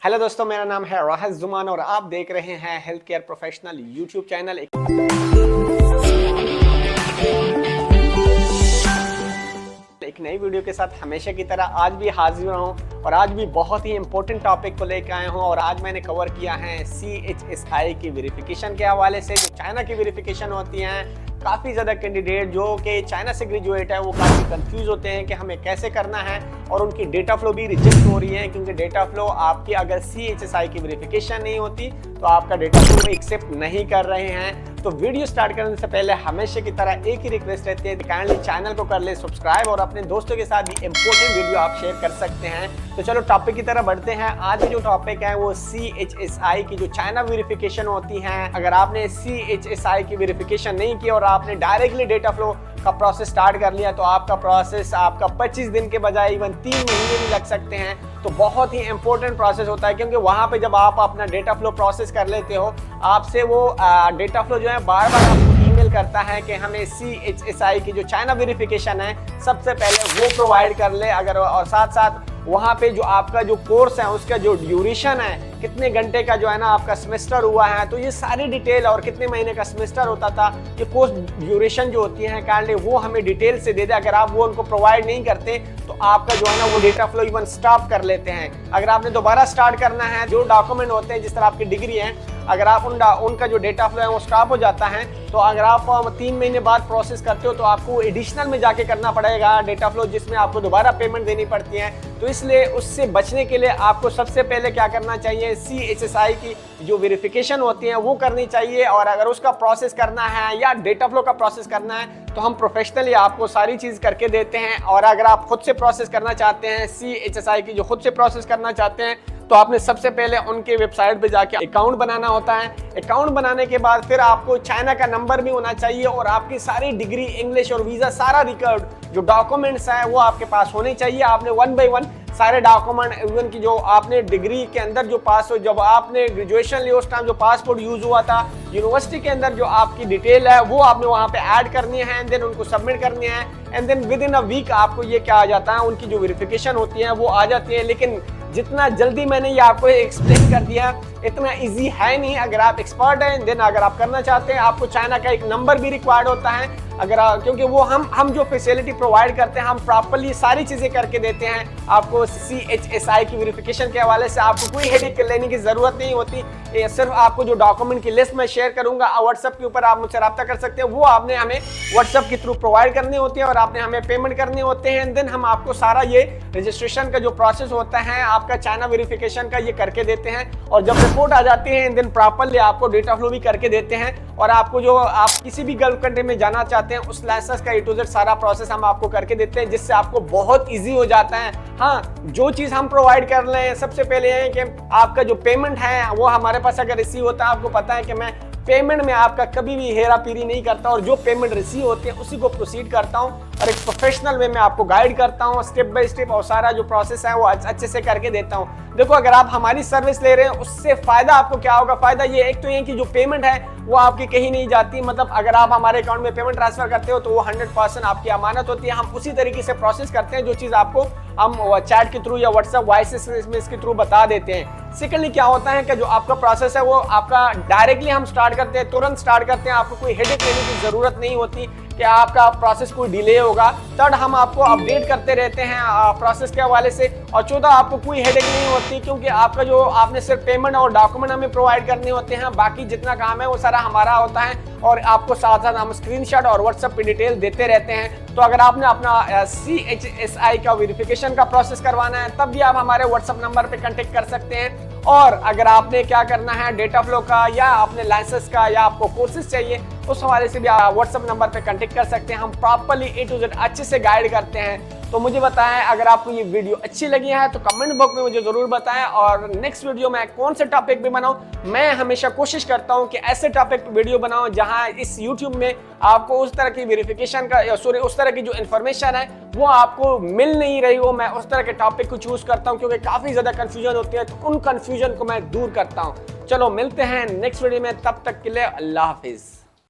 Hello दोस्तों, मेरा नाम है राहत जुमान और आप देख रहे हैं health care professional YouTube channel. एक नई वीडियो के साथ हमेशा की तरह आज भी हाजिर हूँ और आज भी बहुत ही इंपॉर्टेंट टॉपिक को लेकर आए हूँ। और आज मैंने कवर किया है CHSI की वेरिफिकेशन के हवाले से। जो चाइना की वेरिफिकेशन होती है, काफ़ी ज़्यादा कैंडिडेट जो कि चाइना से ग्रेजुएट है वो काफ़ी कंफ्यूज होते हैं कि हमें कैसे करना है, और उनकी डेटा फ्लो भी रिजेक्ट हो रही है क्योंकि डेटा फ्लो आपकी अगर CHSI की वेरिफिकेशन नहीं होती तो आपका डेटा फ्लो एक्सेप्ट नहीं कर रहे हैं। तो वीडियो स्टार्ट करने से पहले हमेशा की तरह एक ही रिक्वेस्ट रहती है, काइंडली चैनल को कर ले सब्सक्राइब और अपने दोस्तों के साथ भी इंपॉर्टेंट वीडियो आप शेयर कर सकते हैं। तो चलो टॉपिक की तरह बढ़ते हैं। आज की जो टॉपिक है वो CHSI की जो चाइना वेरिफिकेशन होती है। अगर आपने CHSI की वेरिफिकेशन नहीं की और आपने डायरेक्टली डेटा फ्लो का प्रोसेस स्टार्ट कर लिया तो आपका प्रोसेस आपका 25 दिन के बजाय इवन 3 महीने भी लग सकते हैं। तो बहुत ही इंपॉर्टेंट प्रोसेस होता है क्योंकि वहां पे जब आप अपना डेटा फ्लो प्रोसेस कर लेते हो, आपसे वो डेटा फ्लो जो है बार बार आपको ईमेल करता है कि हमें CHSI की जो चाइना वेरिफिकेशन है सबसे पहले वो प्रोवाइड कर ले। अगर और साथ साथ वहाँ पे जो आपका जो कोर्स है उसका जो ड्यूरेशन है, कितने घंटे का जो है ना आपका सेमेस्टर हुआ है, तो ये सारी डिटेल और कितने महीने का सेमेस्टर होता था, ये कोर्स ड्यूरेशन जो होती है काइंडली वो हमें डिटेल से दे दे। अगर आप वो उनको प्रोवाइड नहीं करते तो आपका जो है ना वो डेटा फ्लो इवन स्टॉप कर लेते हैं। अगर आपने दोबारा स्टार्ट करना है, जो डॉक्यूमेंट होते हैं जिस तरह आपकी डिग्री है, अगर आप उनका जो डेटा फ्लो है वो स्टॉप हो जाता है तो अगर आप 3 महीने बाद प्रोसेस करते हो तो आपको एडिशनल में जाके करना पड़ेगा डेटा फ्लो, जिसमें आपको दोबारा पेमेंट देनी पड़ती है। तो इसलिए उससे बचने के लिए आपको सबसे पहले क्या करना चाहिए, CHSI की जो वेरिफिकेशन होती है वो करनी चाहिए। और अगर उसका प्रोसेस करना है या डेटा फ्लो का प्रोसेस करना है तो हम प्रोफेशनली आपको सारी चीज़ करके देते हैं। और अगर आप खुद से प्रोसेस करना चाहते हैं, CHSI की जो खुद से प्रोसेस करना चाहते हैं, तो आपने सबसे पहले उनके वेबसाइट पे जाके अकाउंट बनाना होता है। अकाउंट बनाने के बाद फिर आपको चाइना का नंबर भी होना चाहिए और आपकी सारी डिग्री, इंग्लिश और वीज़ा, सारा रिकॉर्ड जो डॉक्यूमेंट्स हैं वो आपके पास होने चाहिए। आपने 1 बाय 1 सारे डॉक्यूमेंट, इवन की जो आपने डिग्री के अंदर जो पास हो, जब आपने ग्रेजुएशन ली उस टाइम जो पासपोर्ट यूज हुआ था, यूनिवर्सिटी के अंदर जो आपकी डिटेल है वो आपने वहाँ पे ऐड करनी है एंड देन उनको सबमिट करनी है। And then within a week आपको ये क्या आ जाता है, उनकी जो वेरिफिकेशन होती है वो आ जाती है। लेकिन जितना जल्दी मैंने ये आपको एक्सप्लेन कर दिया इतना इजी है नहीं। अगर आप एक्सपर्ट हैं देन अगर आप करना चाहते हैं, आपको चाइना का एक नंबर भी रिक्वायर्ड होता है। क्योंकि वो हम जो फैसिलिटी प्रोवाइड करते हैं हम प्रॉपर्ली सारी चीज़ें करके देते हैं। आपको CHSI की वेरिफिकेशन के हवाले से आपको कोई हेडेक लेने की ज़रूरत नहीं होती। ये सिर्फ आपको जो डॉक्यूमेंट की लिस्ट मैं शेयर करूंगा व्हाट्सएप के ऊपर, आप मुझसे रब्ता कर सकते हैं। वो आपने हमें व्हाट्सएप के थ्रू प्रोवाइड करनी होती है और आपने हमें पेमेंट करने होते हैं। देन हम आपको सारा ये रजिस्ट्रेशन का जो प्रोसेस होता है आपका चाइना वेरिफिकेशन का, ये करके देते हैं। और जब रिपोर्ट आ जाती है देन प्रॉपर्ली आपको डेटा फ्लो भी करके देते हैं। और आपको जो आप किसी भी गल्फ कंट्री में जाना चाहते हैं उस लाइसेंस का A to Z सारा प्रोसेस हम आपको करके देते हैं, जिससे आपको बहुत इजी हो जाता है। हाँ, जो चीज़ हम प्रोवाइड कर रहे हैं सबसे पहले है कि आपका जो पेमेंट है वो हमारे पास अगर रिसीव होता है, आपको पता है कि मैं पेमेंट में आपका कभी भी हेरा फेरी नहीं करता और जो पेमेंट रिसीव होती है उसी को प्रोसीड करता हूं और एक प्रोफेशनल वे में आपको गाइड करता हूं स्टेप बाय स्टेप, और सारा जो प्रोसेस है वो अच्छे से करके देता हूं। देखो, अगर आप हमारी सर्विस ले रहे हैं उससे फायदा आपको क्या होगा, फायदा ये एक तो ये कि जो पेमेंट है वो आपकी कहीं नहीं जाती। मतलब अगर आप हमारे अकाउंट में पेमेंट ट्रांसफर करते हो तो वो 100% आपकी अमानत होती है। हम उसी तरीके से प्रोसेस करते हैं, जो चीज़ आपको हम चैट के थ्रू या व्हाट्सएप वॉइस एसएमएस के थ्रू बता देते हैं। सेकेंडली क्या होता है कि जो आपका प्रोसेस है वो आपका डायरेक्टली हम स्टार्ट करते हैं, तुरंत स्टार्ट करते हैं। आपको कोई हेडेक लेने की जरूरत नहीं होती कि आपका प्रोसेस कोई डिले होगा। थर्ड, हम आपको अपडेट करते रहते हैं प्रोसेस के हवाले से। और चौथा, आपको कोई हेडेक नहीं होती क्योंकि आपका जो आपने सिर्फ पेमेंट और डॉक्यूमेंट हमें प्रोवाइड करने होते हैं, बाकी जितना काम है वो सारा हमारा होता है। और आपको साथ साथ हम स्क्रीनशॉट और व्हाट्सएप पे डिटेल देते रहते हैं। तो अगर आपने अपना CHSI का वेरिफिकेशन का प्रोसेस करवाना है तब भी आप हमारे व्हाट्सएप नंबर पे कांटेक्ट कर सकते हैं। और अगर आपने क्या करना है डेटा फ्लो का या अपने लाइसेंस का या आपको कोर्सेज चाहिए, उस हवाले से भी आप व्हाट्सएप नंबर पे कांटेक्ट कर सकते हैं। हम प्रॉपर्ली A to Z अच्छे से गाइड करते हैं। तो मुझे बताएं, अगर आपको ये वीडियो अच्छी लगी है तो कमेंट बॉक्स में मुझे जरूर बताएं और नेक्स्ट वीडियो में कौन से टॉपिक पे बनाऊं। मैं हमेशा कोशिश करता हूं कि ऐसे टॉपिक पे वीडियो बनाऊं जहां इस YouTube में आपको उस तरह की वेरिफिकेशन का उस तरह की जो इन्फॉर्मेशन है वो आपको मिल नहीं रही हो। मैं उस तरह के टॉपिक को चूज करता हूं क्योंकि काफी ज्यादा कंफ्यूजन होती है, तो उन कंफ्यूजन को मैं दूर करता हूं। चलो मिलते हैं नेक्स्ट वीडियो में, तब तक के लिए अल्लाह हाफिज।